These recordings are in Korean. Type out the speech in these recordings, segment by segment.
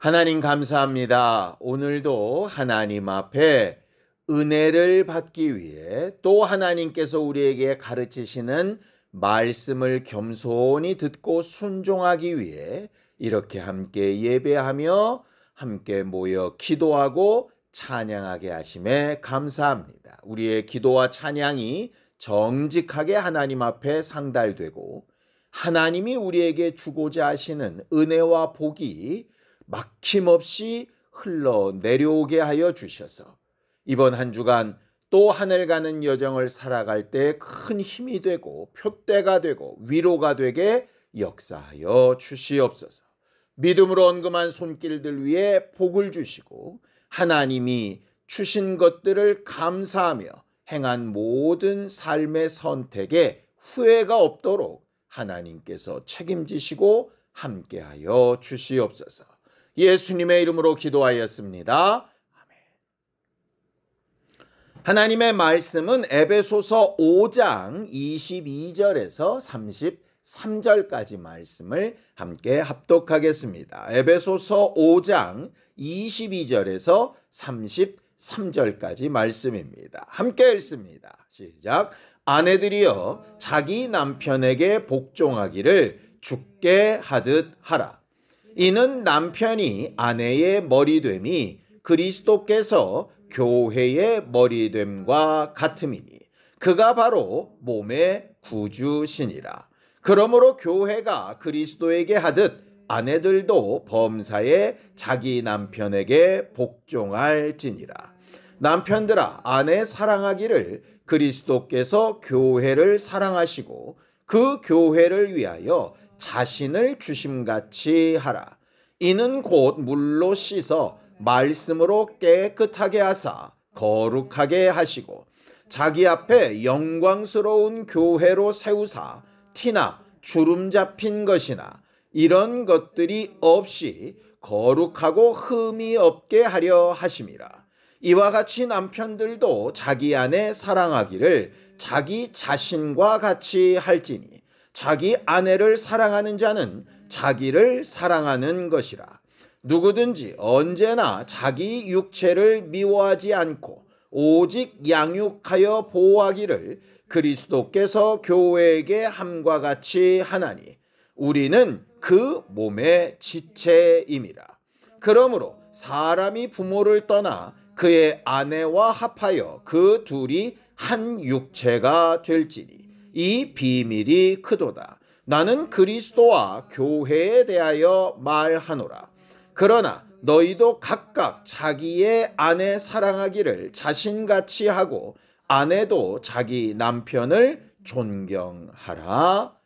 하나님 감사합니다. 오늘도 하나님 앞에 은혜를 받기 위해 또 하나님께서 우리에게 가르치시는 말씀을 겸손히 듣고 순종하기 위해 이렇게 함께 예배하며 함께 모여 기도하고 찬양하게 하심에 감사합니다. 우리의 기도와 찬양이 정직하게 하나님 앞에 상달되고 하나님이 우리에게 주고자 하시는 은혜와 복이 막힘없이 흘러내려오게 하여 주셔서 이번 한 주간 또 하늘 가는 여정을 살아갈 때 큰 힘이 되고 표대가 되고 위로가 되게 역사하여 주시옵소서. 믿음으로 언금한 손길들 위에 복을 주시고 하나님이 주신 것들을 감사하며 행한 모든 삶의 선택에 후회가 없도록 하나님께서 책임지시고 함께하여 주시옵소서. 예수님의 이름으로 기도하였습니다. 아멘. 하나님의 말씀은 에베소서 5장 22절에서 33절까지 말씀을 함께 합독하겠습니다. 에베소서 5장 22절에서 33절까지 말씀입니다. 함께 읽습니다. 시작. 아내들이여 자기 남편에게 복종하기를 주께 하듯 하라. 이는 남편이 아내의 머리됨이 그리스도께서 교회의 머리됨과 같음이니 그가 바로 몸의 구주시니라. 그러므로 교회가 그리스도에게 하듯 아내들도 범사에 자기 남편에게 복종할지니라. 남편들아 아내 사랑하기를 그리스도께서 교회를 사랑하시고 그 교회를 위하여 자신을 주심같이 하라. 이는 곧 물로 씻어 말씀으로 깨끗하게 하사 거룩하게 하시고 자기 앞에 영광스러운 교회로 세우사 티나 주름 잡힌 것이나 이런 것들이 없이 거룩하고 흠이 없게 하려 하심이라. 이와 같이 남편들도 자기 아내 사랑하기를 자기 자신과 같이 할지니 자기 아내를 사랑하는 자는 자기를 사랑하는 것이라. 누구든지 언제나 자기 육체를 미워하지 않고 오직 양육하여 보호하기를 그리스도께서 교회에게 함과 같이 하나니 우리는 그 몸의 지체임이라. 그러므로 사람이 부모를 떠나 그의 아내와 합하여 그 둘이 한 육체가 될지니 이 비밀이 크도다. 나는 그리스도와 교회에 대하여 말하노라. 그러나 너희도 각각 자기의 아내 사랑하기를 자신같이 하고 아내도 자기 남편을 존경하라.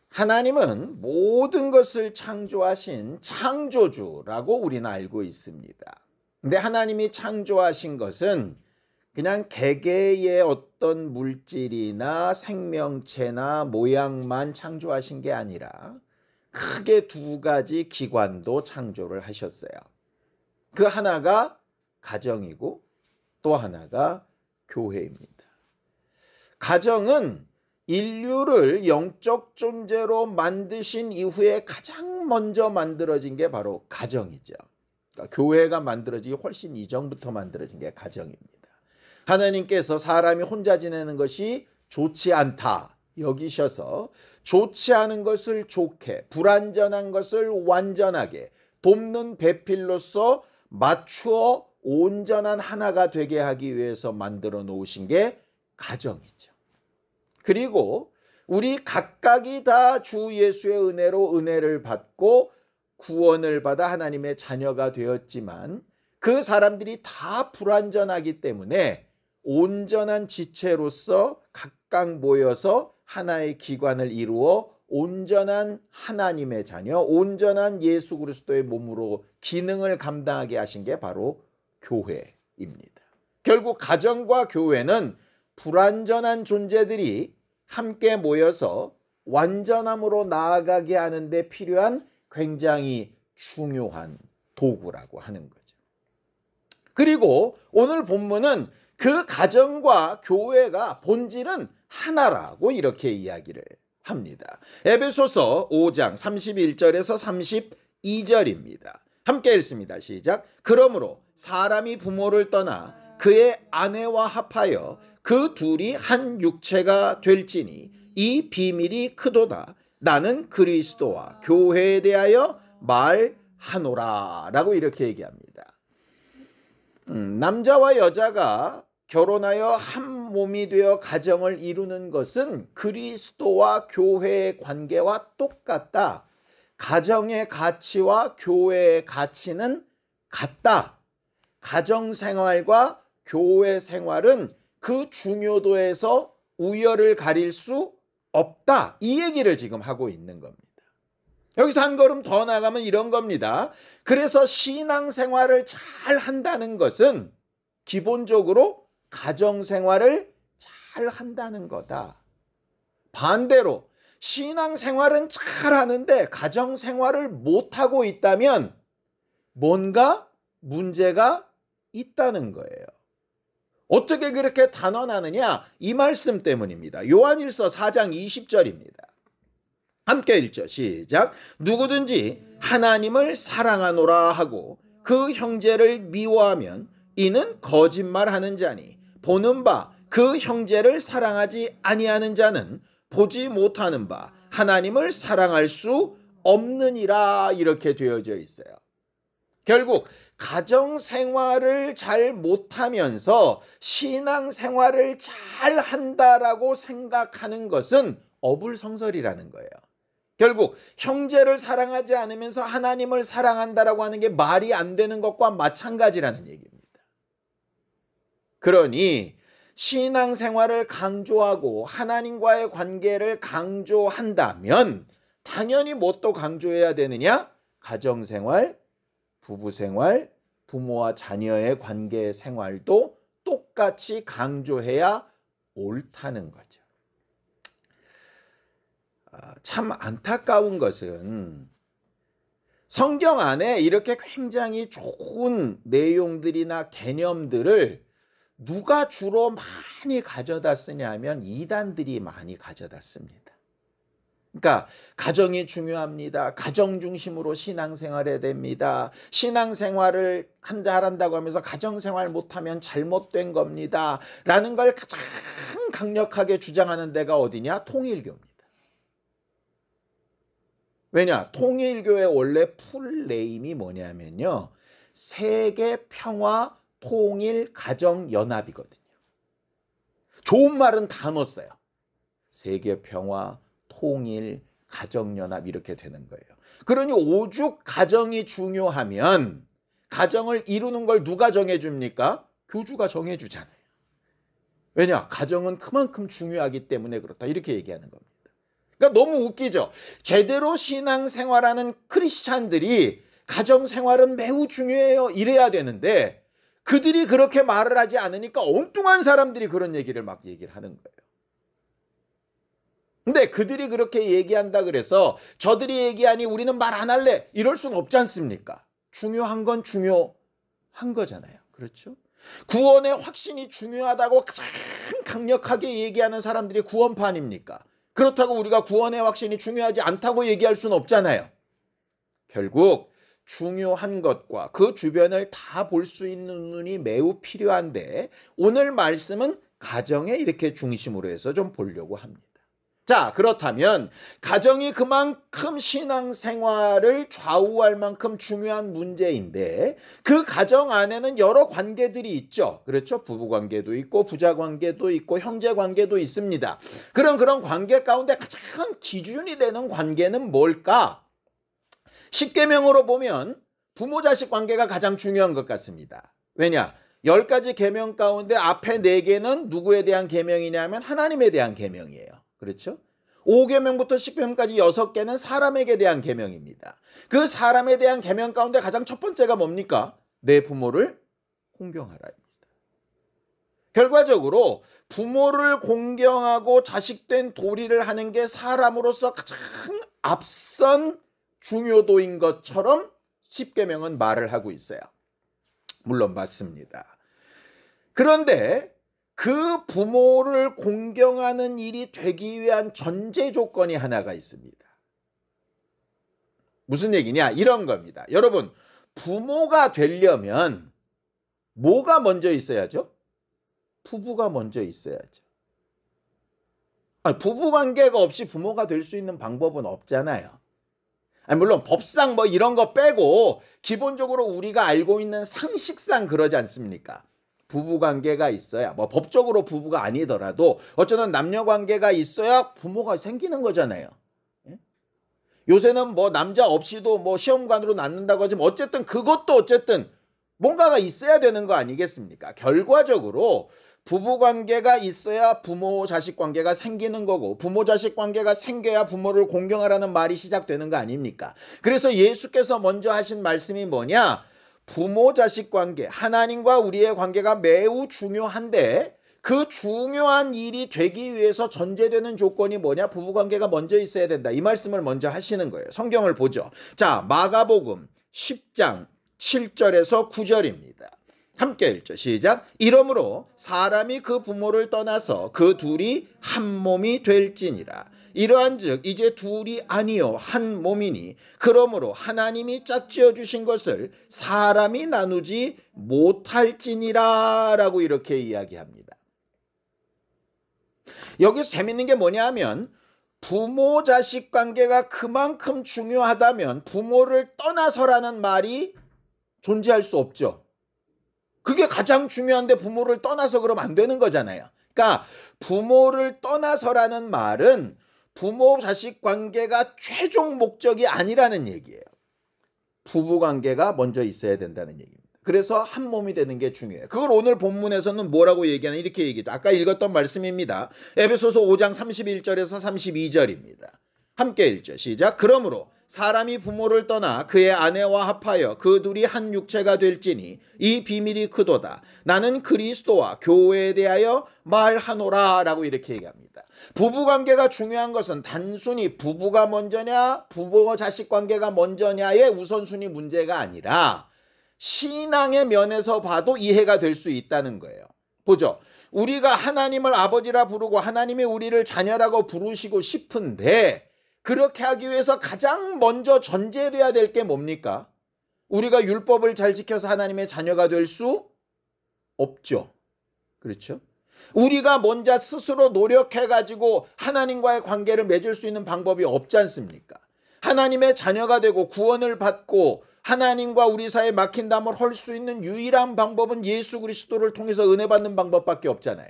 하나님은 모든 것을 창조하신 창조주라고 우리는 알고 있습니다. 근데 하나님이 창조하신 것은 그냥 개개의 어떤 물질이나 생명체나 모양만 창조하신 게 아니라 크게 두 가지 기관도 창조를 하셨어요. 그 하나가 가정이고 또 하나가 교회입니다. 가정은 인류를 영적 존재로 만드신 이후에 가장 먼저 만들어진 게 바로 가정이죠. 그러니까 교회가 만들어지기 훨씬 이전부터 만들어진 게 가정입니다. 하나님께서 사람이 혼자 지내는 것이 좋지 않다 여기셔서 좋지 않은 것을 좋게, 불완전한 것을 완전하게 돕는 배필로서 맞추어 온전한 하나가 되게 하기 위해서 만들어 놓으신 게 가정이죠. 그리고 우리 각각이 다 주 예수의 은혜로 은혜를 받고 구원을 받아 하나님의 자녀가 되었지만 그 사람들이 다 불완전하기 때문에 온전한 지체로서 각각 모여서 하나의 기관을 이루어 온전한 하나님의 자녀, 온전한 예수 그리스도의 몸으로 기능을 감당하게 하신 게 바로 교회입니다. 결국 가정과 교회는 불완전한 존재들이 함께 모여서 완전함으로 나아가게 하는 데 필요한 굉장히 중요한 도구라고 하는 거죠. 그리고 오늘 본문은 그 가정과 교회가 본질은 하나라고 이렇게 이야기를 합니다. 에베소서 5장 31절에서 32절입니다. 함께 읽습니다. 시작. 그러므로 사람이 부모를 떠나 그의 아내와 합하여 그 둘이 한 육체가 될지니 이 비밀이 크도다. 나는 그리스도와 교회에 대하여 말하노라 라고 이렇게 얘기합니다. 남자와 여자가 결혼하여 한 몸이 되어 가정을 이루는 것은 그리스도와 교회의 관계와 똑같다. 가정의 가치와 교회의 가치는 같다. 가정생활과 교회 생활은 그 중요도에서 우열을 가릴 수 없다. 이 얘기를 지금 하고 있는 겁니다. 여기서 한 걸음 더 나가면 이런 겁니다. 그래서 신앙생활을 잘 한다는 것은 기본적으로 가정생활을 잘 한다는 거다. 반대로 신앙생활은 잘 하는데 가정생활을 못하고 있다면 뭔가 문제가 있다는 거예요. 어떻게 그렇게 단언하느냐? 이 말씀 때문입니다. 요한일서 4장 20절입니다. 함께 읽죠. 시작. 누구든지 하나님을 사랑하노라 하고 그 형제를 미워하면 이는 거짓말하는 자니 보는 바 그 형제를 사랑하지 아니하는 자는 보지 못하는 바 하나님을 사랑할 수 없느니라 이렇게 되어져 있어요. 결국 가정생활을 잘 못하면서 신앙생활을 잘 한다라고 생각하는 것은 어불성설이라는 거예요. 결국 형제를 사랑하지 않으면서 하나님을 사랑한다라고 하는 게 말이 안 되는 것과 마찬가지라는 얘기입니다. 그러니 신앙생활을 강조하고 하나님과의 관계를 강조한다면 당연히 뭣도 강조해야 되느냐? 가정생활, 부부생활, 부모와 자녀의 관계 생활도 똑같이 강조해야 옳다는 거죠. 참 안타까운 것은 성경 안에 이렇게 굉장히 좋은 내용들이나 개념들을 누가 주로 많이 가져다 쓰냐면 이단들이 많이 가져다 씁니다. 그러니까 가정이 중요합니다. 가정 중심으로 신앙생활해야 됩니다. 신앙생활을 한다고 하면서 가정생활 못하면 잘못된 겁니다. 라는 걸 가장 강력하게 주장하는 데가 어디냐? 통일교입니다. 왜냐? 통일교의 원래 풀네임이 뭐냐면요. 세계평화 통일 가정연합이거든요. 좋은 말은 다 넣었어요. 세계평화 통일 가정연합 이렇게 되는 거예요. 그러니 오죽 가정이 중요하면 가정을 이루는 걸 누가 정해줍니까? 교주가 정해주잖아요. 왜냐? 가정은 그만큼 중요하기 때문에 그렇다 이렇게 얘기하는 겁니다. 그러니까 너무 웃기죠. 제대로 신앙생활하는 크리스찬들이 가정생활은 매우 중요해요 이래야 되는데 그들이 그렇게 말을 하지 않으니까 엉뚱한 사람들이 그런 얘기를 막 얘기를 하는 거예요. 근데 그들이 그렇게 얘기한다 그래서 저들이 얘기하니 우리는 말 안 할래 이럴 수는 없지 않습니까? 중요한 건 중요한 거잖아요. 그렇죠? 구원의 확신이 중요하다고 가장 강력하게 얘기하는 사람들이 구원파 아닙니까? 그렇다고 우리가 구원의 확신이 중요하지 않다고 얘기할 수는 없잖아요. 결국 중요한 것과 그 주변을 다 볼 수 있는 눈이 매우 필요한데 오늘 말씀은 가정에 이렇게 중심으로 해서 좀 보려고 합니다. 자, 그렇다면 가정이 그만큼 신앙생활을 좌우할 만큼 중요한 문제인데 그 가정 안에는 여러 관계들이 있죠. 그렇죠? 부부관계도 있고 부자관계도 있고 형제관계도 있습니다. 그런 관계 가운데 가장 기준이 되는 관계는 뭘까? 십계명으로 보면 부모 자식 관계가 가장 중요한 것 같습니다. 왜냐? 10가지 계명 가운데 앞에 4개는 누구에 대한 계명이냐면 하나님에 대한 계명이에요. 그렇죠? 5계명부터 10계명까지 6개는 사람에게 대한 계명입니다. 그 사람에 대한 계명 가운데 가장 첫 번째가 뭡니까? 내 부모를 공경하라입니다. 결과적으로 부모를 공경하고 자식된 도리를 하는 게 사람으로서 가장 앞선 중요도인 것처럼 10계명은 말을 하고 있어요. 물론 맞습니다. 그런데 그 부모를 공경하는 일이 되기 위한 전제 조건이 하나가 있습니다. 무슨 얘기냐? 이런 겁니다. 여러분, 부모가 되려면 뭐가 먼저 있어야죠? 부부가 먼저 있어야죠. 아니, 부부 관계가 없이 부모가 될 수 있는 방법은 없잖아요. 아니, 물론 법상 뭐 이런 거 빼고 기본적으로 우리가 알고 있는 상식상 그러지 않습니까? 부부 관계가 있어야, 뭐 법적으로 부부가 아니더라도 어쩌면 남녀 관계가 있어야 부모가 생기는 거잖아요. 예? 요새는 뭐 남자 없이도 뭐 시험관으로 낳는다고 하지만 어쨌든 그것도 어쨌든 뭔가가 있어야 되는 거 아니겠습니까? 결과적으로 부부 관계가 있어야 부모 자식 관계가 생기는 거고, 부모 자식 관계가 생겨야 부모를 공경하라는 말이 시작되는 거 아닙니까? 그래서 예수께서 먼저 하신 말씀이 뭐냐? 부모 자식 관계, 하나님과 우리의 관계가 매우 중요한데 그 중요한 일이 되기 위해서 전제되는 조건이 뭐냐? 부부 관계가 먼저 있어야 된다. 이 말씀을 먼저 하시는 거예요. 성경을 보죠. 자, 마가복음 10장 7절에서 9절입니다. 함께 읽죠. 시작. 이러므로 사람이 그 부모를 떠나서 그 둘이 한 몸이 될지니라. 이러한즉 이제 둘이 아니요 한 몸이니 그러므로 하나님이 짝지어 주신 것을 사람이 나누지 못할지니라 라고 이렇게 이야기합니다. 여기서 재밌는 게 뭐냐 하면 부모 자식 관계가 그만큼 중요하다면 부모를 떠나서라는 말이 존재할 수 없죠. 그게 가장 중요한데 부모를 떠나서 그러면 안 되는 거잖아요. 그러니까 부모를 떠나서라는 말은 부모 자식 관계가 최종 목적이 아니라는 얘기예요. 부부 관계가 먼저 있어야 된다는 얘기입니다. 그래서 한 몸이 되는 게 중요해요. 그걸 오늘 본문에서는 뭐라고 얘기하나 이렇게 얘기죠. 아까 읽었던 말씀입니다. 에베소서 5장 31절에서 32절입니다. 함께 읽죠. 시작. 그러므로 사람이 부모를 떠나 그의 아내와 합하여 그 둘이 한 육체가 될지니 이 비밀이 크도다. 나는 그리스도와 교회에 대하여 말하노라 라고 이렇게 얘기합니다. 부부관계가 중요한 것은 단순히 부부가 먼저냐 부부와 자식 관계가 먼저냐의 우선순위 문제가 아니라 신앙의 면에서 봐도 이해가 될 수 있다는 거예요. 보죠. 우리가 하나님을 아버지라 부르고 하나님이 우리를 자녀라고 부르시고 싶은데 그렇게 하기 위해서 가장 먼저 전제돼야 될 게 뭡니까? 우리가 율법을 잘 지켜서 하나님의 자녀가 될 수 없죠. 그렇죠? 우리가 먼저 스스로 노력해가지고 하나님과의 관계를 맺을 수 있는 방법이 없지 않습니까? 하나님의 자녀가 되고 구원을 받고 하나님과 우리 사이에 막힌 담을 헐 수 있는 유일한 방법은 예수 그리스도를 통해서 은혜 받는 방법밖에 없잖아요.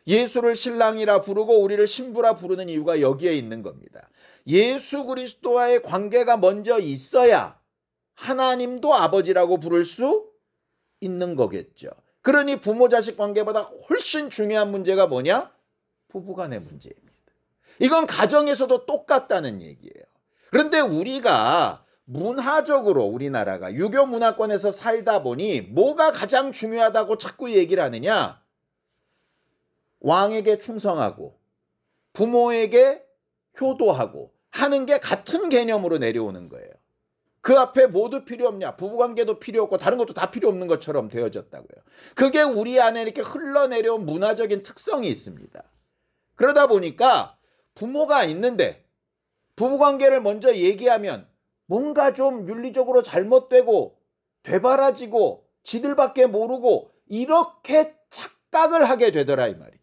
예수를 신랑이라 부르고 우리를 신부라 부르는 이유가 여기에 있는 겁니다. 예수 그리스도와의 관계가 먼저 있어야 하나님도 아버지라고 부를 수 있는 거겠죠. 그러니 부모 자식 관계보다 훨씬 중요한 문제가 뭐냐? 부부간의 문제입니다. 이건 가정에서도 똑같다는 얘기예요. 그런데 우리가 문화적으로 우리나라가 유교 문화권에서 살다 보니 뭐가 가장 중요하다고 자꾸 얘기를 하느냐? 왕에게 충성하고 부모에게 효도하고 하는 게 같은 개념으로 내려오는 거예요. 그 앞에 모두 필요 없냐? 부부관계도 필요 없고 다른 것도 다 필요 없는 것처럼 되어졌다고요. 그게 우리 안에 이렇게 흘러내려온 문화적인 특성이 있습니다. 그러다 보니까 부모가 있는데 부부관계를 먼저 얘기하면 뭔가 좀 윤리적으로 잘못되고 되바라지고 지들밖에 모르고 이렇게 착각을 하게 되더라 이 말이죠.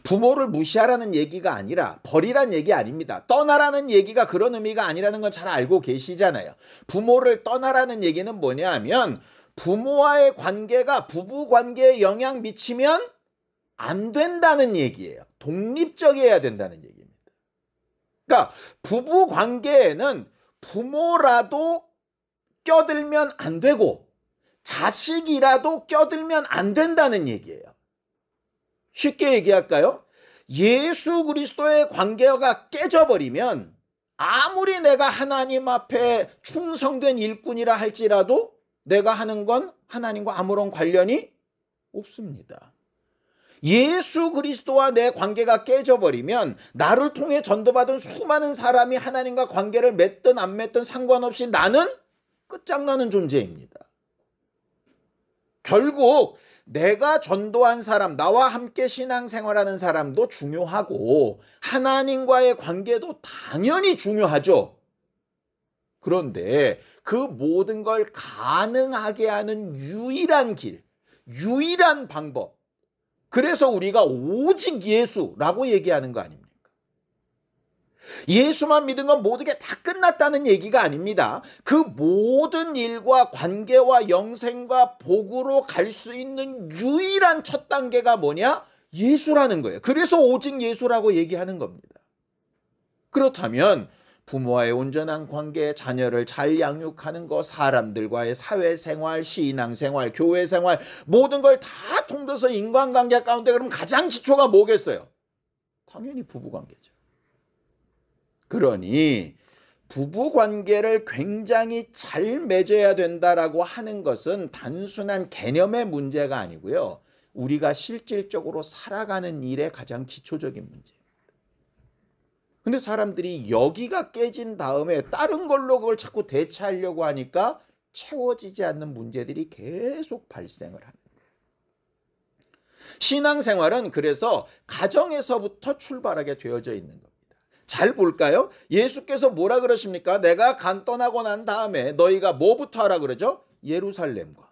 부모를 무시하라는 얘기가 아니라 버리란 얘기 아닙니다. 떠나라는 얘기가 그런 의미가 아니라는 건 잘 알고 계시잖아요. 부모를 떠나라는 얘기는 뭐냐 하면 부모와의 관계가 부부관계에 영향 미치면 안 된다는 얘기예요. 독립적이어야 된다는 얘기입니다. 그러니까 부부관계에는 부모라도 껴들면 안 되고 자식이라도 껴들면 안 된다는 얘기예요. 쉽게 얘기할까요? 예수 그리스도의 관계가 깨져버리면 아무리 내가 하나님 앞에 충성된 일꾼이라 할지라도 내가 하는 건 하나님과 아무런 관련이 없습니다. 예수 그리스도와 내 관계가 깨져버리면 나를 통해 전도받은 수많은 사람이 하나님과 관계를 맺든 안 맺든 상관없이 나는 끝장나는 존재입니다. 결국 내가 전도한 사람, 나와 함께 신앙생활하는 사람도 중요하고 하나님과의 관계도 당연히 중요하죠. 그런데 그 모든 걸 가능하게 하는 유일한 길, 유일한 방법, 그래서 우리가 오직 예수라고 얘기하는 거 아닙니까? 예수만 믿은 건 모든 게 다 끝났다는 얘기가 아닙니다. 그 모든 일과 관계와 영생과 복으로 갈 수 있는 유일한 첫 단계가 뭐냐? 예수라는 거예요. 그래서 오직 예수라고 얘기하는 겁니다. 그렇다면 부모와의 온전한 관계, 자녀를 잘 양육하는 것, 사람들과의 사회생활, 신앙생활, 교회생활 모든 걸 다 통틀어서 인간관계 가운데 그럼 가장 기초가 뭐겠어요? 당연히 부부관계죠. 그러니 부부관계를 굉장히 잘 맺어야 된다라고 하는 것은 단순한 개념의 문제가 아니고요. 우리가 실질적으로 살아가는 일의 가장 기초적인 문제입니다. 근데 사람들이 여기가 깨진 다음에 다른 걸로 그걸 자꾸 대체하려고 하니까 채워지지 않는 문제들이 계속 발생을 하는 거예요. 신앙생활은 그래서 가정에서부터 출발하게 되어져 있는 겁니다. 잘 볼까요? 예수께서 뭐라 그러십니까? 내가 간 떠나고 난 다음에 너희가 뭐부터 하라 그러죠? 예루살렘과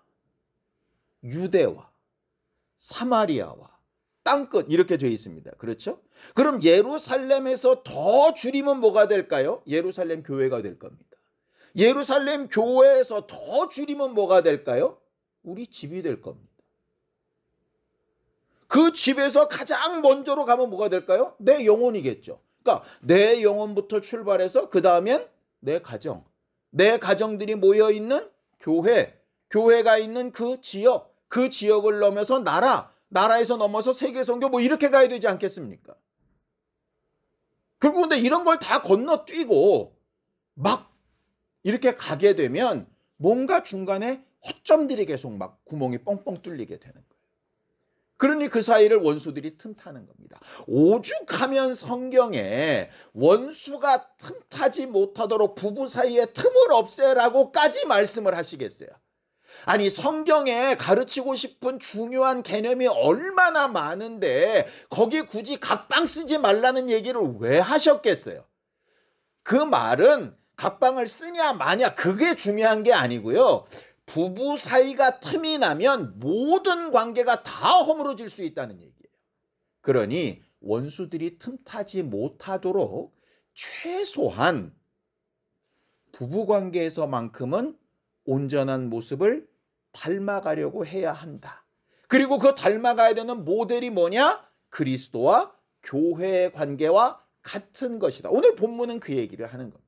유대와 사마리아와 땅끝 이렇게 되어 있습니다. 그렇죠? 그럼 예루살렘에서 더 줄이면 뭐가 될까요? 예루살렘 교회가 될 겁니다. 예루살렘 교회에서 더 줄이면 뭐가 될까요? 우리 집이 될 겁니다. 그 집에서 가장 먼저로 가면 뭐가 될까요? 내 영혼이겠죠. 그러니까 내 영혼부터 출발해서 그 다음엔 내 가정, 내 가정들이 모여있는 교회, 교회가 있는 그 지역, 그 지역을 넘어서 나라, 나라에서 넘어서 세계 선교 뭐 이렇게 가야 되지 않겠습니까? 결국 근데 이런 걸 다 건너뛰고 막 이렇게 가게 되면 뭔가 중간에 허점들이 계속 막 구멍이 뻥뻥 뚫리게 되는 거예요. 그러니 그 사이를 원수들이 틈타는 겁니다. 오죽하면 성경에 원수가 틈타지 못하도록 부부 사이에 틈을 없애라고까지 말씀을 하시겠어요. 아니 성경에 가르치고 싶은 중요한 개념이 얼마나 많은데 거기 굳이 각방 쓰지 말라는 얘기를 왜 하셨겠어요? 그 말은 각방을 쓰냐 마냐 그게 중요한 게 아니고요. 부부 사이가 틈이 나면 모든 관계가 다 허물어질 수 있다는 얘기예요. 그러니 원수들이 틈타지 못하도록 최소한 부부관계에서만큼은 온전한 모습을 닮아가려고 해야 한다. 그리고 그 닮아가야 되는 모델이 뭐냐? 그리스도와 교회의 관계와 같은 것이다. 오늘 본문은 그 얘기를 하는 겁니다.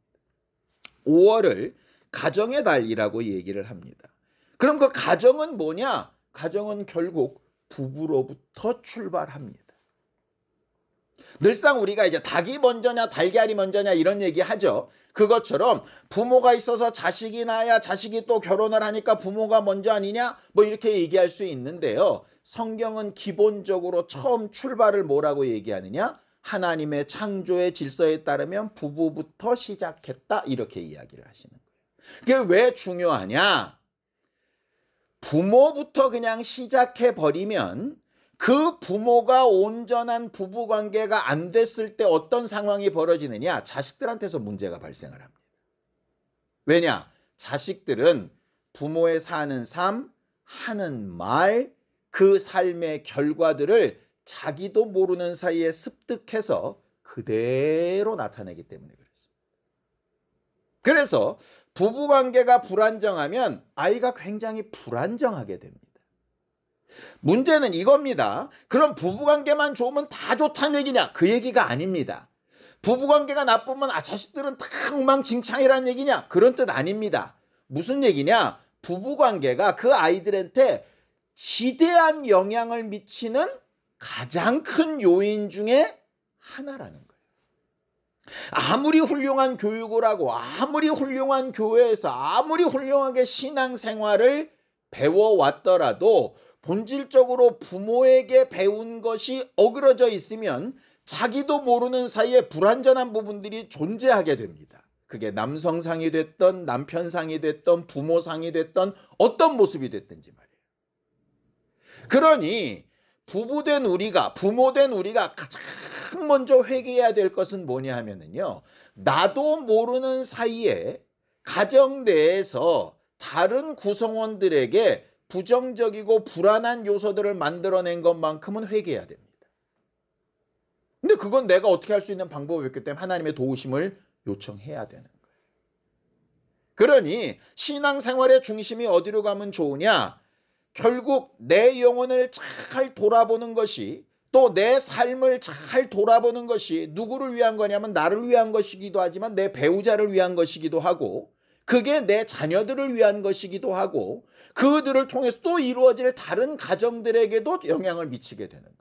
5월을 가정의 달이라고 얘기를 합니다. 그럼 그 가정은 뭐냐? 가정은 결국 부부로부터 출발합니다. 늘상 우리가 이제 닭이 먼저냐 달걀이 먼저냐 이런 얘기 하죠. 그것처럼 부모가 있어서 자식이 나야 자식이 또 결혼을 하니까 부모가 먼저 아니냐 뭐 이렇게 얘기할 수 있는데요. 성경은 기본적으로 처음 출발을 뭐라고 얘기하느냐? 하나님의 창조의 질서에 따르면 부부부터 시작했다 이렇게 이야기를 하시는 거예요. 그게 왜 중요하냐? 부모부터 그냥 시작해버리면 그 부모가 온전한 부부관계가 안 됐을 때 어떤 상황이 벌어지느냐? 자식들한테서 문제가 발생을 합니다. 왜냐? 자식들은 부모의 사는 삶, 하는 말, 그 삶의 결과들을 자기도 모르는 사이에 습득해서 그대로 나타내기 때문에 그렇습니다. 그래서 부부관계가 불안정하면 아이가 굉장히 불안정하게 됩니다. 문제는 이겁니다. 그럼 부부관계만 좋으면 다 좋다는 얘기냐? 그 얘기가 아닙니다. 부부관계가 나쁘면 자식들은 다 엉망진창이라는 얘기냐? 그런 뜻 아닙니다. 무슨 얘기냐? 부부관계가 그 아이들한테 지대한 영향을 미치는 가장 큰 요인 중에 하나라는 거예요. 아무리 훌륭한 교육을 하고 아무리 훌륭한 교회에서 아무리 훌륭하게 신앙생활을 배워왔더라도 본질적으로 부모에게 배운 것이 어그러져 있으면 자기도 모르는 사이에 불완전한 부분들이 존재하게 됩니다. 그게 남성상이 됐던 남편상이 됐던 부모상이 됐던 어떤 모습이 됐든지 말이에요. 그러니 부부된 우리가, 부모된 우리가 가장 먼저 회개해야 될 것은 뭐냐 하면은요, 나도 모르는 사이에 가정 내에서 다른 구성원들에게 부정적이고 불안한 요소들을 만들어낸 것만큼은 회개해야 됩니다. 근데 그건 내가 어떻게 할 수 있는 방법이 없기 때문에 하나님의 도우심을 요청해야 되는 거예요. 그러니 신앙생활의 중심이 어디로 가면 좋으냐? 결국 내 영혼을 잘 돌아보는 것이, 또 내 삶을 잘 돌아보는 것이 누구를 위한 거냐면 나를 위한 것이기도 하지만 내 배우자를 위한 것이기도 하고, 그게 내 자녀들을 위한 것이기도 하고, 그들을 통해서 또 이루어질 다른 가정들에게도 영향을 미치게 되는 거예요.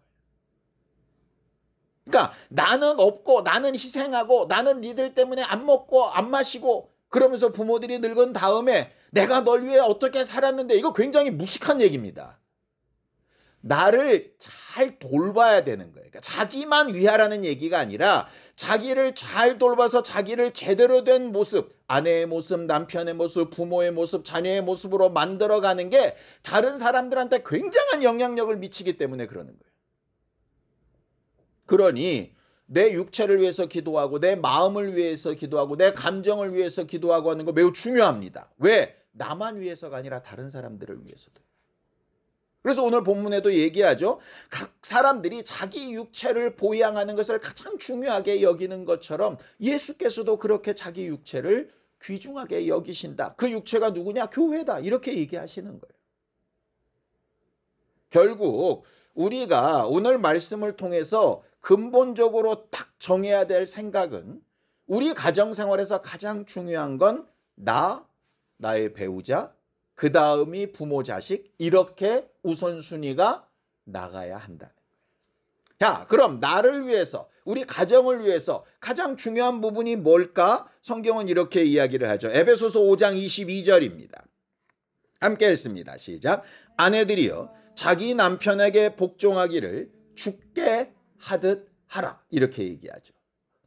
그러니까 나는 없고 나는 희생하고 나는 니들 때문에 안 먹고 안 마시고 그러면서 부모들이 늙은 다음에 내가 널 위해 어떻게 살았는데, 이거 굉장히 무식한 얘기입니다. 나를 잘 돌봐야 되는 거예요. 그러니까 자기만 위하라는 얘기가 아니라 자기를 잘 돌봐서 자기를 제대로 된 모습, 아내의 모습, 남편의 모습, 부모의 모습, 자녀의 모습으로 만들어가는 게 다른 사람들한테 굉장한 영향력을 미치기 때문에 그러는 거예요. 그러니 내 육체를 위해서 기도하고 내 마음을 위해서 기도하고 내 감정을 위해서 기도하고 하는 거 매우 중요합니다. 왜? 나만 위해서가 아니라 다른 사람들을 위해서도. 그래서 오늘 본문에도 얘기하죠. 각 사람들이 자기 육체를 보양하는 것을 가장 중요하게 여기는 것처럼 예수께서도 그렇게 자기 육체를 귀중하게 여기신다. 그 육체가 누구냐? 교회다. 이렇게 얘기하시는 거예요. 결국 우리가 오늘 말씀을 통해서 근본적으로 딱 정해야 될 생각은, 우리 가정생활에서 가장 중요한 건 나의 배우자, 그 다음이 부모, 자식, 이렇게 우선순위가 나가야 한다는 거예요. 자, 그럼 나를 위해서, 우리 가정을 위해서 가장 중요한 부분이 뭘까? 성경은 이렇게 이야기를 하죠. 에베소서 5장 22절입니다. 함께 읽습니다. 시작. 아내들이여 자기 남편에게 복종하기를 주께 하듯 하라. 이렇게 얘기하죠.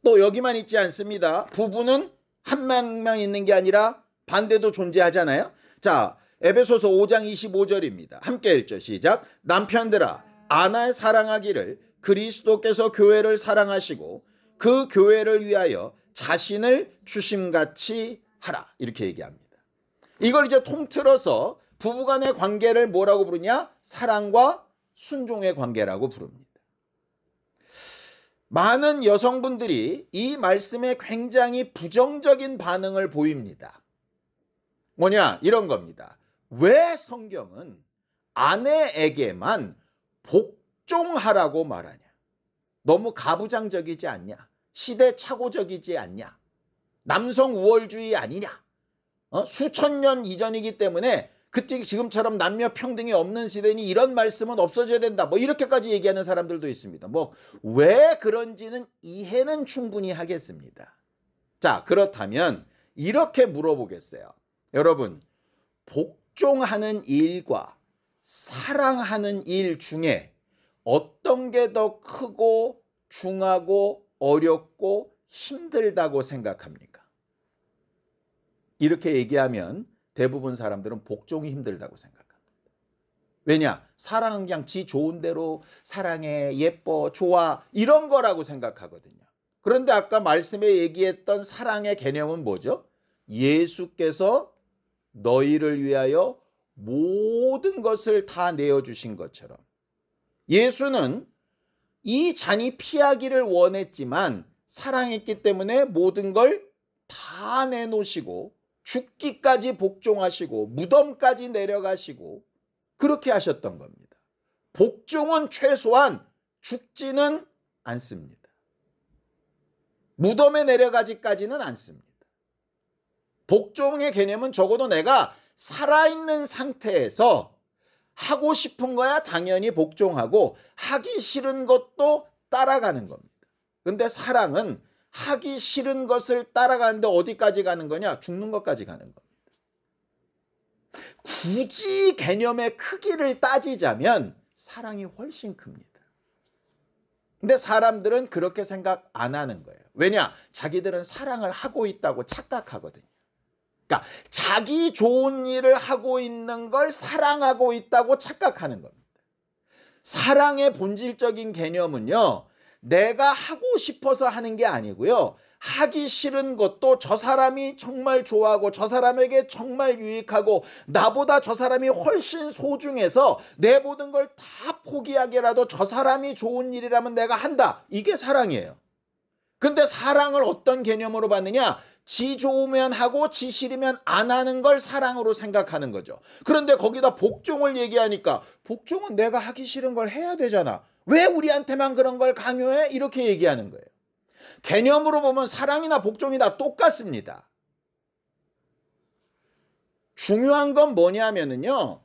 또 여기만 있지 않습니다. 부부는 한 명만 있는 게 아니라 반대도 존재하잖아요. 자, 에베소서 5장 25절입니다. 함께 읽죠. 시작. 남편들아 아내 사랑하기를 그리스도께서 교회를 사랑하시고 그 교회를 위하여 자신을 주심같이 하라. 이렇게 얘기합니다. 이걸 이제 통틀어서 부부간의 관계를 뭐라고 부르냐? 사랑과 순종의 관계라고 부릅니다. 많은 여성분들이 이 말씀에 굉장히 부정적인 반응을 보입니다. 뭐냐? 이런 겁니다. 왜 성경은 아내에게만 복종하라고 말하냐? 너무 가부장적이지 않냐? 시대착오적이지 않냐? 남성 우월주의 아니냐? 수천 년 이전이기 때문에 그때 지금처럼 남녀 평등이 없는 시대니 이런 말씀은 없어져야 된다. 뭐 이렇게까지 얘기하는 사람들도 있습니다. 뭐 왜 그런지는 이해는 충분히 하겠습니다. 자, 그렇다면 이렇게 물어보겠어요. 여러분, 복종하는 일과 사랑하는 일 중에 어떤 게 더 크고 중하고 어렵고 힘들다고 생각합니까? 이렇게 얘기하면 대부분 사람들은 복종이 힘들다고 생각합니다. 왜냐? 사랑은 그냥 지 좋은 대로 사랑해, 예뻐, 좋아 이런 거라고 생각하거든요. 그런데 아까 말씀에 얘기했던 사랑의 개념은 뭐죠? 예수께서 너희를 위하여 모든 것을 다 내어주신 것처럼 예수는 이 잔이 피하기를 원했지만 사랑했기 때문에 모든 걸 다 내놓으시고 죽기까지 복종하시고 무덤까지 내려가시고 그렇게 하셨던 겁니다. 복종은 최소한 죽지는 않습니다. 무덤에 내려가지까지는 않습니다. 복종의 개념은 적어도 내가 살아있는 상태에서 하고 싶은 거야 당연히 복종하고 하기 싫은 것도 따라가는 겁니다. 근데 사랑은 하기 싫은 것을 따라가는데 어디까지 가는 거냐? 죽는 것까지 가는 겁니다. 굳이 개념의 크기를 따지자면 사랑이 훨씬 큽니다. 근데 사람들은 그렇게 생각 안 하는 거예요. 왜냐? 자기들은 사랑을 하고 있다고 착각하거든요. 그러니까 자기 좋은 일을 하고 있는 걸 사랑하고 있다고 착각하는 겁니다. 사랑의 본질적인 개념은요, 내가 하고 싶어서 하는 게 아니고요, 하기 싫은 것도 저 사람이 정말 좋아하고 저 사람에게 정말 유익하고 나보다 저 사람이 훨씬 소중해서 내 모든 걸 다 포기하게라도 저 사람이 좋은 일이라면 내가 한다. 이게 사랑이에요. 근데 사랑을 어떤 개념으로 받느냐? 지 좋으면 하고 지 싫으면 안 하는 걸 사랑으로 생각하는 거죠. 그런데 거기다 복종을 얘기하니까 복종은 내가 하기 싫은 걸 해야 되잖아. 왜 우리한테만 그런 걸 강요해? 이렇게 얘기하는 거예요. 개념으로 보면 사랑이나 복종이 다 똑같습니다. 중요한 건 뭐냐면요,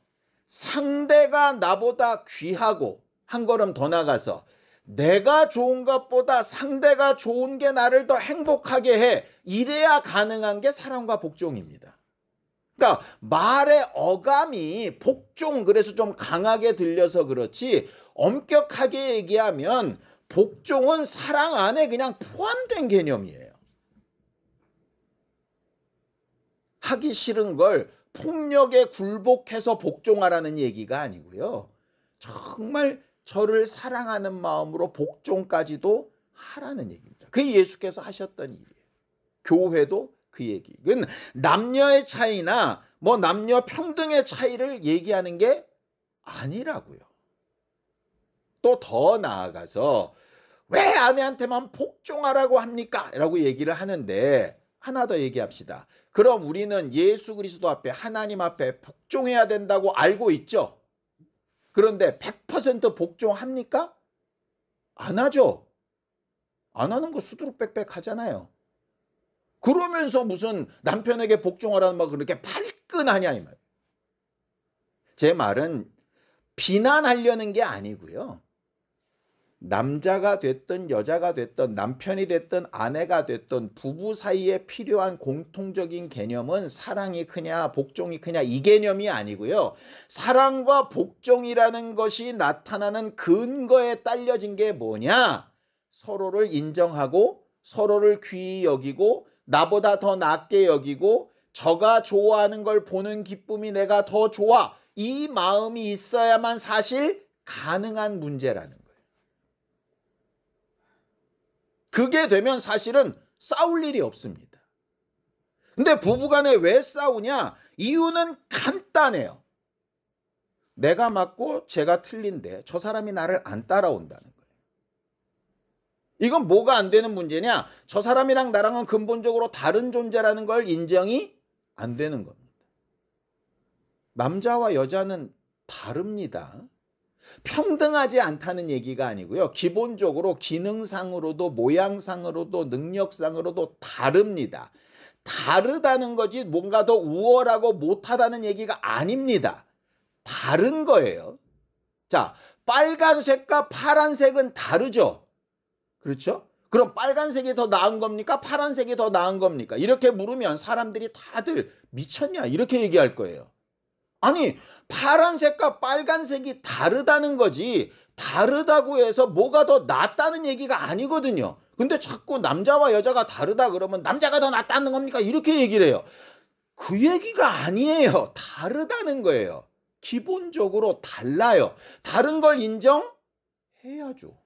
상대가 나보다 귀하고 한 걸음 더 나가서 내가 좋은 것보다 상대가 좋은 게 나를 더 행복하게 해. 이래야 가능한 게 사랑과 복종입니다. 그러니까 말의 어감이 복종, 그래서 좀 강하게 들려서 그렇지, 엄격하게 얘기하면 복종은 사랑 안에 그냥 포함된 개념이에요. 하기 싫은 걸 폭력에 굴복해서 복종하라는 얘기가 아니고요, 정말 저를 사랑하는 마음으로 복종까지도 하라는 얘기입니다. 그게 예수께서 하셨던 일이에요. 교회도 그 얘기. 그건 남녀의 차이나 뭐 남녀 평등의 차이를 얘기하는 게 아니라고요. 또 더 나아가서 왜 아내한테만 복종하라고 합니까? 라고 얘기를 하는데, 하나 더 얘기합시다. 그럼 우리는 예수 그리스도 앞에, 하나님 앞에 복종해야 된다고 알고 있죠? 그런데 100% 복종합니까? 안 하죠. 안 하는 거 수두룩빽빽 하잖아요. 그러면서 무슨 남편에게 복종하라는 말 그렇게 발끈하냐 이 말. 제 말은 비난하려는 게 아니고요, 남자가 됐든 여자가 됐든 남편이 됐든 아내가 됐든 부부 사이에 필요한 공통적인 개념은 사랑이 크냐 복종이 크냐 이 개념이 아니고요, 사랑과 복종이라는 것이 나타나는 근거에 딸려진 게 뭐냐? 서로를 인정하고 서로를 귀히 여기고 나보다 더 낫게 여기고 저가 좋아하는 걸 보는 기쁨이 내가 더 좋아, 이 마음이 있어야만 사실 가능한 문제라는 거예요. 그게 되면 사실은 싸울 일이 없습니다. 근데 부부간에 왜 싸우냐? 이유는 간단해요. 내가 맞고 제가 틀린데 저 사람이 나를 안 따라온다는 거예요. 이건 뭐가 안 되는 문제냐? 저 사람이랑 나랑은 근본적으로 다른 존재라는 걸 인정이 안 되는 겁니다. 남자와 여자는 다릅니다. 평등하지 않다는 얘기가 아니고요, 기본적으로 기능상으로도 모양상으로도 능력상으로도 다릅니다. 다르다는 거지 뭔가 더 우월하고 못하다는 얘기가 아닙니다. 다른 거예요. 자, 빨간색과 파란색은 다르죠. 그렇죠? 그럼 빨간색이 더 나은 겁니까? 파란색이 더 나은 겁니까? 이렇게 물으면 사람들이 다들 미쳤냐 이렇게 얘기할 거예요. 아니, 파란색과 빨간색이 다르다는 거지 다르다고 해서 뭐가 더 낫다는 얘기가 아니거든요. 근데 자꾸 남자와 여자가 다르다 그러면 남자가 더 낫다는 겁니까? 이렇게 얘기를 해요. 그 얘기가 아니에요. 다르다는 거예요. 기본적으로 달라요. 다른 걸 인정해야죠.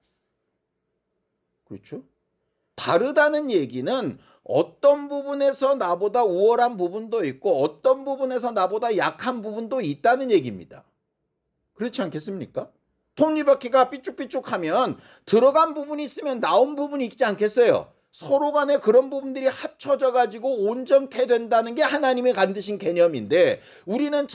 그렇죠? 다르다는 얘기는 어떤 부분에서 나보다 우월한 부분도 있고 어떤 부분에서 나보다 약한 부분도 있다는 얘기입니다. 그렇지 않겠습니까? 톱니바퀴가 삐쭉삐쭉하면 들어간 부분이 있으면 나온 부분이 있지 않겠어요? 서로 간에 그런 부분들이 합쳐져 가지고 온전케 된다는 게 하나님이 만드신 개념인데, 우리는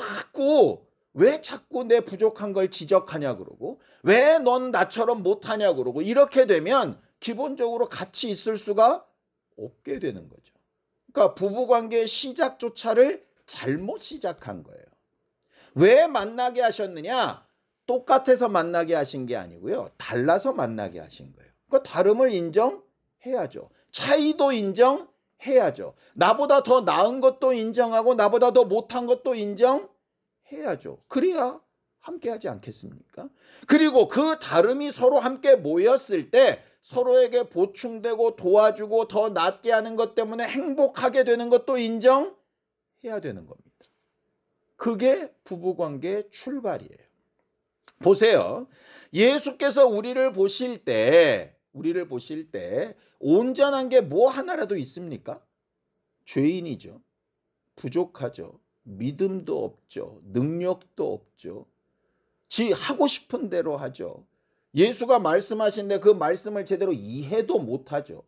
왜 자꾸 내 부족한 걸 지적하냐 그러고 왜 넌 나처럼 못하냐 그러고 이렇게 되면 기본적으로 같이 있을 수가 없게 되는 거죠. 그러니까 부부관계의 시작조차를 잘못 시작한 거예요. 왜 만나게 하셨느냐? 똑같아서 만나게 하신 게 아니고요, 달라서 만나게 하신 거예요. 그러니까 다름을 인정해야죠. 차이도 인정해야죠. 나보다 더 나은 것도 인정하고 나보다 더 못한 것도 인정해야죠. 그래야 함께 하지 않겠습니까? 그리고 그 다름이 서로 함께 모였을 때 서로에게 보충되고 도와주고 더 낫게 하는 것 때문에 행복하게 되는 것도 인정해야 되는 겁니다. 그게 부부관계의 출발이에요. 보세요. 예수께서 우리를 보실 때 온전한 게 뭐 하나라도 있습니까? 죄인이죠. 부족하죠. 믿음도 없죠. 능력도 없죠. 지 하고 싶은 대로 하죠. 예수가 말씀하신데 그 말씀을 제대로 이해도 못하죠.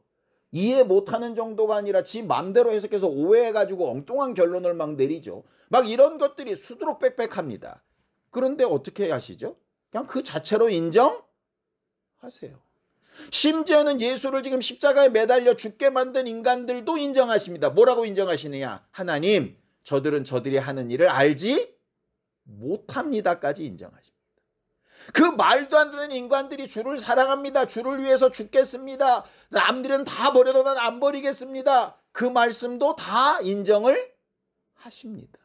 이해 못하는 정도가 아니라 지 맘대로 해석해서 오해해가지고 엉뚱한 결론을 막 내리죠. 막 이런 것들이 수두룩빽빽합니다. 그런데 어떻게 하시죠? 그냥 그 자체로 인정하세요. 심지어는 예수를 지금 십자가에 매달려 죽게 만든 인간들도 인정하십니다. 뭐라고 인정하시느냐? 하나님, 저들은 저들이 하는 일을 알지 못합니다까지 인정하십니다. 그 말도 안 되는 인간들이 주를 사랑합니다. 주를 위해서 죽겠습니다. 남들은 다 버려도 난 안 버리겠습니다. 그 말씀도 다 인정을 하십니다.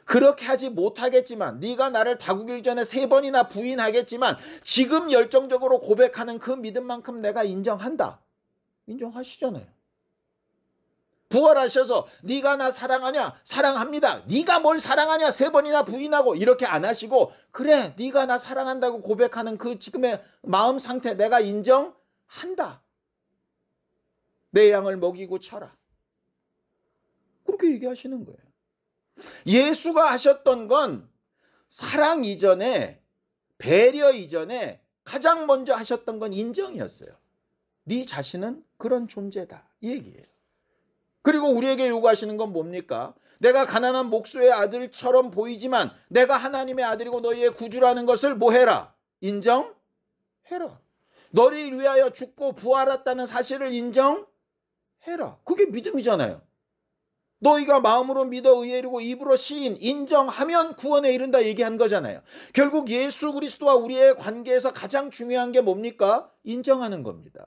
그렇게 하지 못하겠지만, 네가 나를 다구길 전에 3번이나 부인하겠지만 지금 열정적으로 고백하는 그 믿음만큼 내가 인정한다. 인정하시잖아요. 부활하셔서 네가 나 사랑하냐? 사랑합니다. 네가 뭘 사랑하냐? 3번이나 부인하고 이렇게 안 하시고, 그래 네가 나 사랑한다고 고백하는 그 지금의 마음 상태 내가 인정한다. 내 양을 먹이고 쳐라. 그렇게 얘기하시는 거예요. 예수가 하셨던 건 사랑 이전에, 배려 이전에 가장 먼저 하셨던 건 인정이었어요. 네 자신은 그런 존재다, 이 얘기예요. 그리고 우리에게 요구하시는 건 뭡니까? 내가 가난한 목수의 아들처럼 보이지만 내가 하나님의 아들이고 너희의 구주라는 것을 뭐 해라? 인정해라. 너를 위하여 죽고 부활했다는 사실을 인정해라. 그게 믿음이잖아요. 너희가 마음으로 믿어 의에 이르고 입으로 시인, 인정하면 구원에 이른다 얘기한 거잖아요. 결국 예수 그리스도와 우리의 관계에서 가장 중요한 게 뭡니까? 인정하는 겁니다.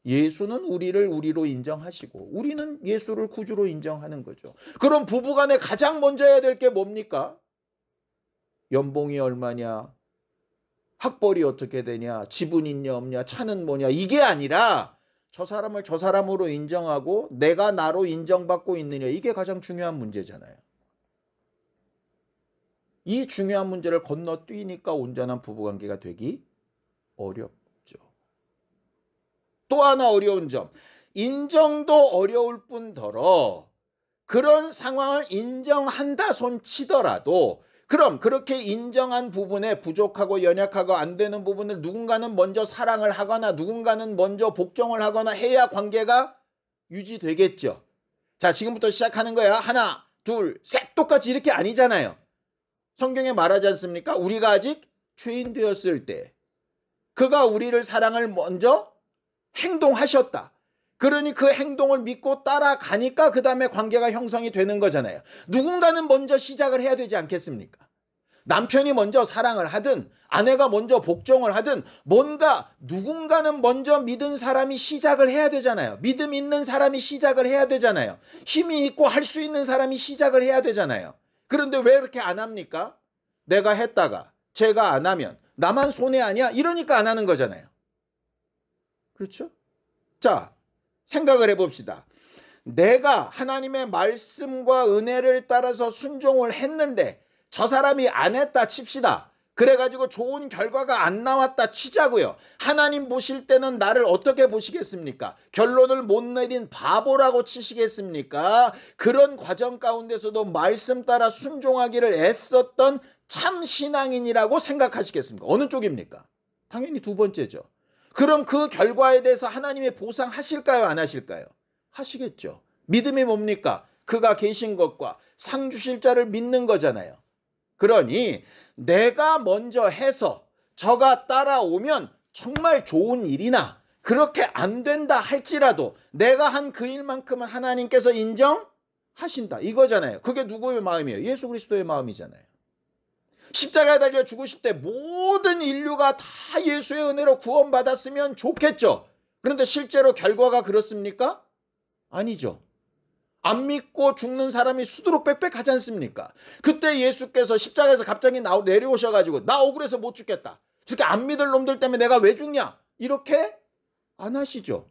예수는 우리를 우리로 인정하시고 우리는 예수를 구주로 인정하는 거죠. 그럼 부부간에 가장 먼저 해야 될 게 뭡니까? 연봉이 얼마냐? 학벌이 어떻게 되냐? 지분 있냐 없냐? 차는 뭐냐? 이게 아니라 저 사람을 저 사람으로 인정하고 내가 나로 인정받고 있느냐, 이게 가장 중요한 문제잖아요. 이 중요한 문제를 건너뛰니까 온전한 부부관계가 되기 어렵죠. 또 하나 어려운 점, 인정도 어려울 뿐더러 그런 상황을 인정한다 손 치더라도 그럼 그렇게 인정한 부분에 부족하고 연약하고 안 되는 부분을 누군가는 먼저 사랑을 하거나 누군가는 먼저 복종을 하거나 해야 관계가 유지되겠죠. 자, 지금부터 시작하는 거야. 하나, 둘, 셋. 똑같이 이렇게 아니잖아요. 성경에 말하지 않습니까? 우리가 아직 죄인 되었을 때 그가 우리를 사랑을 먼저 행동하셨다. 그러니 그 행동을 믿고 따라가니까 그 다음에 관계가 형성이 되는 거잖아요. 누군가는 먼저 시작을 해야 되지 않겠습니까? 남편이 먼저 사랑을 하든 아내가 먼저 복종을 하든 뭔가 누군가는 먼저 믿은 사람이 시작을 해야 되잖아요. 믿음 있는 사람이 시작을 해야 되잖아요. 힘이 있고 할 수 있는 사람이 시작을 해야 되잖아요. 그런데 왜 이렇게 안 합니까? 내가 했다가 제가 안 하면 나만 손해 아니야? 이러니까 안 하는 거잖아요. 그렇죠? 자, 생각을 해봅시다. 내가 하나님의 말씀과 은혜를 따라서 순종을 했는데 저 사람이 안 했다 칩시다. 그래가지고 좋은 결과가 안 나왔다 치자고요. 하나님 보실 때는 나를 어떻게 보시겠습니까? 결론을 못 내린 바보라고 치시겠습니까? 그런 과정 가운데서도 말씀 따라 순종하기를 애썼던 참 신앙인이라고 생각하시겠습니까? 어느 쪽입니까? 당연히 두 번째죠. 그럼 그 결과에 대해서 하나님의 보상하실까요? 안 하실까요? 하시겠죠. 믿음이 뭡니까? 그가 계신 것과 상 주실 자를 믿는 거잖아요. 그러니 내가 먼저 해서 저가 따라오면 정말 좋은 일이나 그렇게 안 된다 할지라도 내가 한 그 일만큼은 하나님께서 인정하신다 이거잖아요. 그게 누구의 마음이에요? 예수 그리스도의 마음이잖아요. 십자가에 달려 죽으실 때 모든 인류가 다 예수의 은혜로 구원받았으면 좋겠죠. 그런데 실제로 결과가 그렇습니까? 아니죠. 안 믿고 죽는 사람이 수두룩 빽빽하지 않습니까? 그때 예수께서 십자가에서 갑자기 내려오셔가지고 나 억울해서 못 죽겠다. 저렇게 안 믿을 놈들 때문에 내가 왜 죽냐? 이렇게 안 하시죠.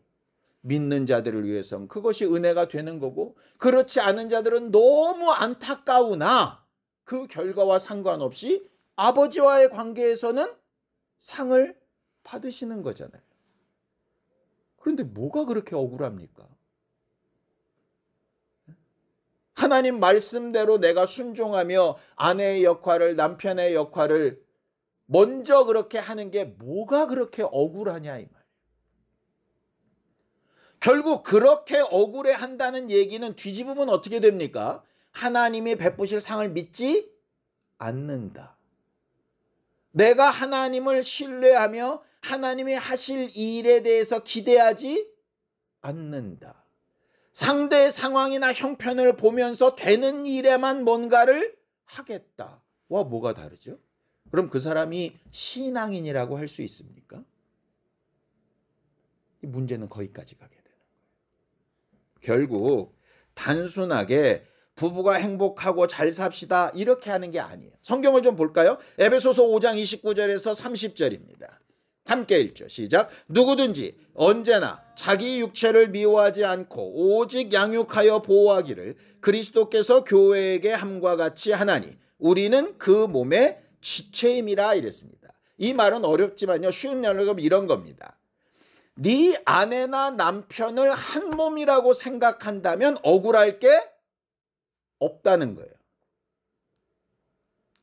믿는 자들을 위해서는 그것이 은혜가 되는 거고 그렇지 않은 자들은 너무 안타까우나 그 결과와 상관없이 아버지와의 관계에서는 상을 받으시는 거잖아요. 그런데 뭐가 그렇게 억울합니까? 하나님 말씀대로 내가 순종하며 아내의 역할을, 남편의 역할을 먼저 그렇게 하는 게 뭐가 그렇게 억울하냐 이 말이에요. 결국 그렇게 억울해 한다는 얘기는 뒤집으면 어떻게 됩니까? 하나님이 베푸실 상을 믿지 않는다. 내가 하나님을 신뢰하며 하나님이 하실 일에 대해서 기대하지 않는다. 상대의 상황이나 형편을 보면서 되는 일에만 뭔가를 하겠다. 와, 뭐가 다르죠? 그럼 그 사람이 신앙인이라고 할 수 있습니까? 이 문제는 거기까지 가게 되는 거예요. 결국 단순하게 부부가 행복하고 잘 삽시다 이렇게 하는 게 아니에요. 성경을 좀 볼까요? 에베소서 5장 29절에서 30절입니다. 함께 읽죠. 시작. 누구든지 언제나 자기 육체를 미워하지 않고 오직 양육하여 보호하기를 그리스도께서 교회에게 함과 같이 하나니 우리는 그 몸의 지체임이라 이랬습니다. 이 말은 어렵지만요. 쉬운 말로 이런 겁니다. 네 아내나 남편을 한 몸이라고 생각한다면 억울할 게 없다는 거예요.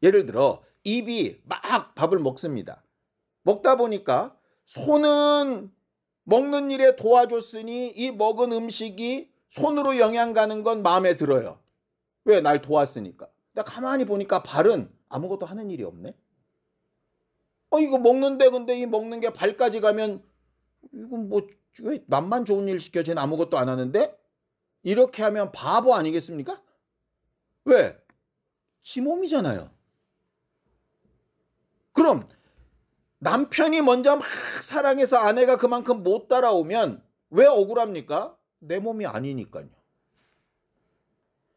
예를 들어 입이 막 밥을 먹습니다. 먹다 보니까 손은 먹는 일에 도와줬으니 이 먹은 음식이 손으로 영양 가는 건 마음에 들어요. 왜? 날 도왔으니까. 근데 가만히 보니까 발은 아무것도 하는 일이 없네. 이거 먹는데 근데 이 먹는 게 발까지 가면 이건 뭐 왜 남만 좋은 일 시켜 쟤는 아무것도 안 하는데? 이렇게 하면 바보 아니겠습니까? 왜? 지 몸이잖아요. 그럼 남편이 먼저 막 사랑해서 아내가 그만큼 못 따라오면 왜 억울합니까? 내 몸이 아니니까요.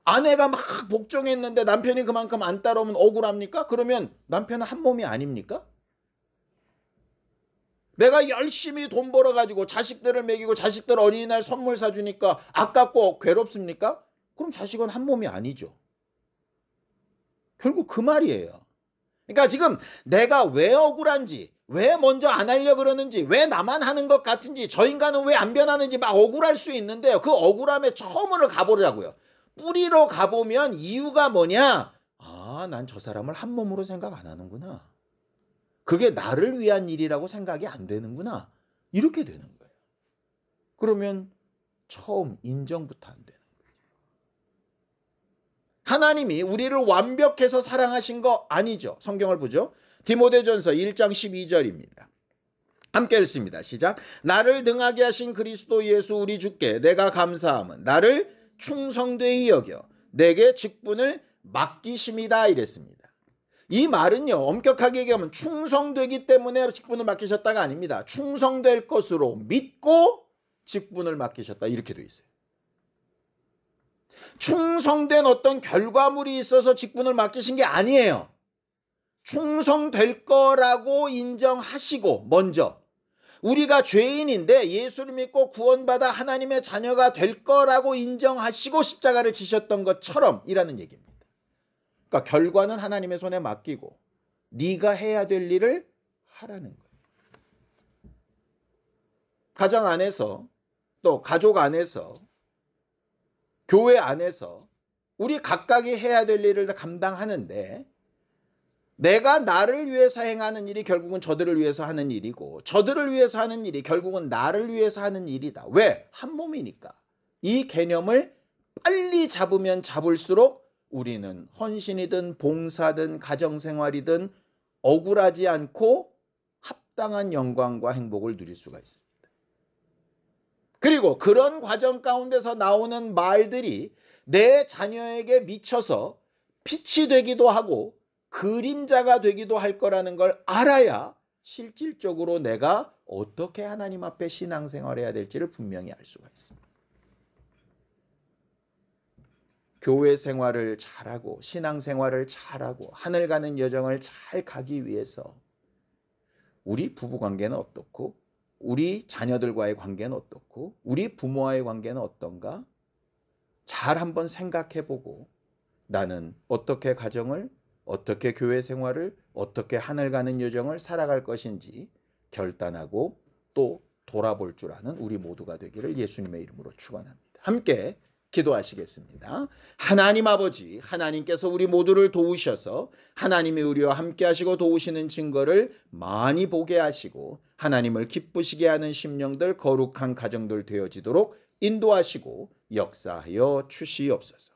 아내가 막 복종했는데 남편이 그만큼 안 따라오면 억울합니까? 그러면 남편은 한 몸이 아닙니까? 내가 열심히 돈 벌어가지고 자식들을 먹이고 자식들 어린이날 선물 사주니까 아깝고 괴롭습니까? 그럼 자식은 한 몸이 아니죠. 결국 그 말이에요. 그러니까 지금 내가 왜 억울한지, 왜 먼저 안 하려고 그러는지, 왜 나만 하는 것 같은지, 저 인간은 왜 안 변하는지 막 억울할 수 있는데요. 그 억울함에 처음으로 가보자고요. 뿌리로 가보면 이유가 뭐냐? 난 저 사람을 한 몸으로 생각 안 하는구나. 그게 나를 위한 일이라고 생각이 안 되는구나. 이렇게 되는 거예요. 그러면 처음 인정부터 안 되는 거예요. 하나님이 우리를 완벽해서 사랑하신 거 아니죠. 성경을 보죠. 디모데전서 1장 12절입니다. 함께 읽습니다. 시작. 나를 등하게 하신 그리스도 예수 우리 주께 내가 감사함은 나를 충성되이 여겨 내게 직분을 맡기심이다 이랬습니다. 이 말은요, 엄격하게 얘기하면 충성되기 때문에 직분을 맡기셨다가 아닙니다. 충성될 것으로 믿고 직분을 맡기셨다 이렇게 돼 있어요. 충성된 어떤 결과물이 있어서 직분을 맡기신 게 아니에요. 충성될 거라고 인정하시고 먼저 우리가 죄인인데 예수를 믿고 구원받아 하나님의 자녀가 될 거라고 인정하시고 십자가를 지셨던 것처럼 이라는 얘기입니다. 그러니까 결과는 하나님의 손에 맡기고 네가 해야 될 일을 하라는 거예요. 가정 안에서 또 가족 안에서 교회 안에서 우리 각각이 해야 될 일을 감당하는데 내가 나를 위해서 행하는 일이 결국은 저들을 위해서 하는 일이고 저들을 위해서 하는 일이 결국은 나를 위해서 하는 일이다. 왜? 한 몸이니까. 이 개념을 빨리 잡으면 잡을수록 우리는 헌신이든 봉사든 가정생활이든 억울하지 않고 합당한 영광과 행복을 누릴 수가 있습니다. 그리고 그런 과정 가운데서 나오는 말들이 내 자녀에게 미쳐서 빛이 되기도 하고 그림자가 되기도 할 거라는 걸 알아야 실질적으로 내가 어떻게 하나님 앞에 신앙생활해야 될지를 분명히 알 수가 있습니다. 교회 생활을 잘하고 신앙생활을 잘하고 하늘 가는 여정을 잘 가기 위해서 우리 부부관계는 어떻고 우리 자녀들과의 관계는 어떻고 우리 부모와의 관계는 어떤가 잘 한번 생각해보고 나는 어떻게 가정을 어떻게 교회 생활을 어떻게 하늘 가는 여정을 살아갈 것인지 결단하고 또 돌아볼 줄 아는 우리 모두가 되기를 예수님의 이름으로 축원합니다. 함께 기도하시겠습니다. 하나님 아버지, 하나님께서 우리 모두를 도우셔서 하나님이 우리와 함께 하시고 도우시는 증거를 많이 보게 하시고 하나님을 기쁘시게 하는 심령들, 거룩한 가정들 되어지도록 인도하시고 역사하여 주시옵소서.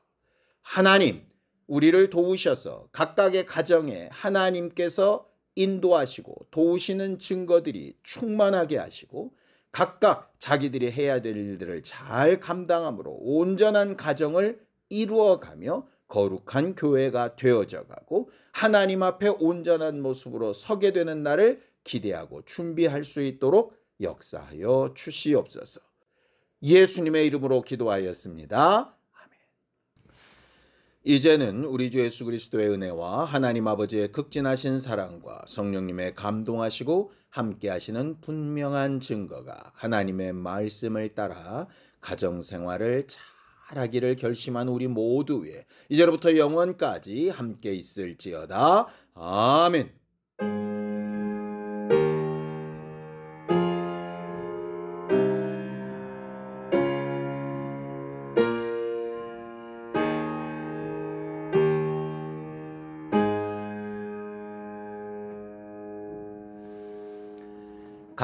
하나님, 우리를 도우셔서 각각의 가정에 하나님께서 인도하시고 도우시는 증거들이 충만하게 하시고 각각 자기들이 해야 될 일들을 잘 감당함으로 온전한 가정을 이루어가며 거룩한 교회가 되어져가고 하나님 앞에 온전한 모습으로 서게 되는 날을 기대하고 준비할 수 있도록 역사하여 주시옵소서. 예수님의 이름으로 기도하였습니다. 이제는 우리 주 예수 그리스도의 은혜와 하나님 아버지의 극진하신 사랑과 성령님의 감동하시고 함께 하시는 분명한 증거가 하나님의 말씀을 따라 가정생활을 잘하기를 결심한 우리 모두 위에 이제로부터 영원까지 함께 있을지어다. 아멘.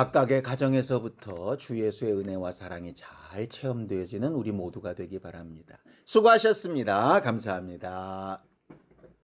각각의 가정에서부터 주 예수의 은혜와 사랑이 잘 체험되어지는 우리 모두가 되기 바랍니다. 수고하셨습니다. 감사합니다.